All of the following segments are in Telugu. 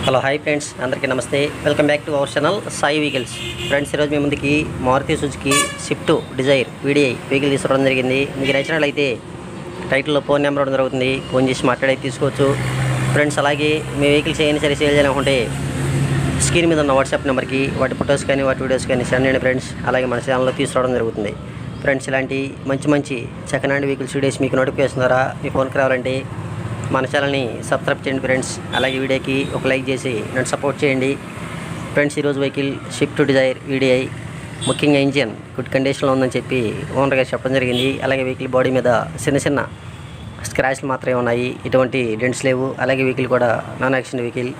హలో హాయ్ ఫ్రెండ్స్, అందరికీ నమస్తే. Welcome back to our channel Sai vehicles. Friends, ఈరోజు మీ ముందుకి Maruti Suzuki Swift Dzire VDI vehicle తీసుకోవడం జరిగింది. మీకు నచ్చినట్లయితే టైటిల్లో ఫోన్ నెంబర్ ఇవ్వడం జరుగుతుంది. ఫోన్ చేసి మాట్లాడి తీసుకోవచ్చు ఫ్రెండ్స్. అలాగే మీ వెహికల్స్ ఏమైనా సరే సేల్ చేయాలనుకుంటే స్క్రీన్ మీద ఉన్న వాట్సాప్ నెంబర్కి వాటి ఫొటోస్ కానీ వాటి వీడియోస్ కానీ సెండ్ చేయండి ఫ్రెండ్స్. అలాగే మన ఛానల్లో తీసుకురావడం జరుగుతుంది ఫ్రెండ్స్. ఇలాంటి మంచి సెకండ్ హ్యాండ్ వెహికల్స్ వీడియోస్ మీకు నోటిఫికేషన్ ద్వారా మీ ఫోన్కి రావాలంటే మన ఛానల్ని సబ్స్క్రైబ్ చేయండి ఫ్రెండ్స్. అలాగే వీడియోకి ఒక లైక్ చేసి నన్ను సపోర్ట్ చేయండి ఫ్రెండ్స్. ఈరోజు వెహికల్ స్విఫ్ట్ డిజైర్ వీడిఐ, ముఖ్యంగా ఇంజిన్ గుడ్ కండిషన్లో ఉందని చెప్పి ఓనర్ గారు చెప్పడం జరిగింది. అలాగే వెహికల్ బాడీ మీద చిన్న స్క్రాచ్లు మాత్రమే ఉన్నాయి, ఎటువంటి డెంట్స్ లేవు. అలాగే వెహికల్ కూడా non accident vehicle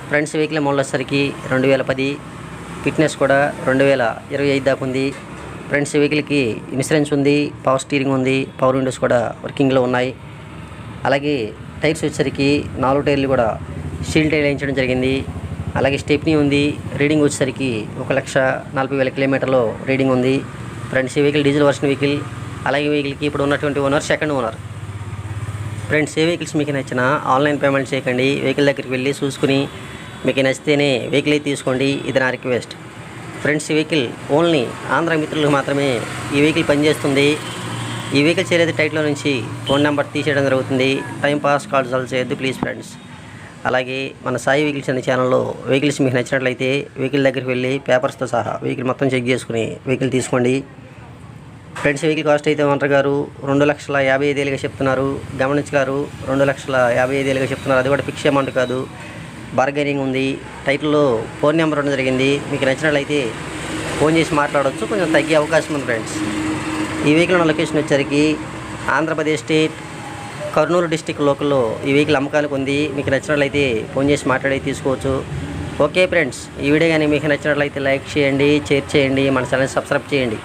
friends. Vehicle model వచ్చేసరికి 2010, ఫిట్నెస్ కూడా 2025 దాకా ఉంది ఫ్రెండ్స్. వెహికల్కి ఇన్సూరెన్స్ ఉంది, పవర్ స్టీరింగ్ ఉంది, పవర్ విండోస్ కూడా వర్కింగ్లో ఉన్నాయి. అలాగే టైర్స్ వచ్చేసరికి 4 టైర్లు కూడా స్టీల్ టైర్ వేయించడం జరిగింది. అలాగే స్టెప్నీ ఉంది. రీడింగ్ వచ్చేసరికి 1,40,000 కిలోమీటర్లో రీడింగ్ ఉంది ఫ్రెండ్స్. ఈ వెహికల్ డీజిల్ వర్షన్ వెహికల్. అలాగే వెహికల్కి ఇప్పుడు ఉన్నటువంటి ఓనర్ సెకండ్ ఓనర్ ఫ్రెండ్స్. ఏ వెహికల్స్ మీకు నచ్చినా ఆన్లైన్ పేమెంట్ చేయకండి, వెహికల్ దగ్గరికి వెళ్ళి చూసుకుని మీకు నచ్చితేనే వెహికల్ అయితే తీసుకోండి. ఇది నా రిక్వెస్ట్ ఫ్రెండ్స్. ఈ వెహికల్ ఓన్లీ ఆంధ్ర మిత్రులకు మాత్రమే ఈ వెహికల్ పనిచేస్తుంది. ఈ వెహికల్ చేరేది టైట్లో నుంచి ఫోన్ నెంబర్ తీసేయడం జరుగుతుంది. టైంపాస్ కాల్స్ ఆల్ చేయొద్దు ప్లీజ్ ఫ్రెండ్స్. అలాగే మన సాయి వెహికల్స్ అనే ఛానల్లో వెహికల్స్ మీకు నచ్చినట్లయితే వెహికల్ దగ్గరికి వెళ్ళి పేపర్స్తో సహా వెహికల్ మొత్తం చెక్ చేసుకుని వెహికల్ తీసుకోండి ఫ్రెండ్స్. వెహికల్ కాస్ట్ అయితే ఓనర్ గారు 2,55,000గా చెప్తున్నారు. గమనించగారు 2,55,000గా చెప్తున్నారు. అది కూడా ఫిక్స్ అమౌంట్ కాదు, బార్గెనింగ్ ఉంది. టైటిల్లో ఫోన్ నెంబర్ ఉండడం జరిగింది. మీకు నచ్చినట్లయితే ఫోన్ చేసి మాట్లాడవచ్చు, కొంచెం తగ్గే అవకాశం ఉంది ఫ్రెండ్స్. ఈ వెహికల్ ఉన్న లొకేషన్ వచ్చేసరికి ఆంధ్రప్రదేశ్ స్టేట్ కర్నూలు డిస్టిక్ లోకల్లో ఈ వెహికల్ అమ్మకానికి ఉంది. మీకు నచ్చినట్లయితే ఫోన్ చేసి మాట్లాడి తీసుకోవచ్చు. ఓకే ఫ్రెండ్స్, ఈ వీడియో కానీ మీకు నచ్చినట్లయితే లైక్ చేయండి, షేర్ చేయండి, మన ఛానల్ సబ్స్క్రైబ్ చేయండి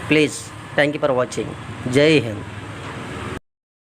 please. Thank you for watching. జై హింద్.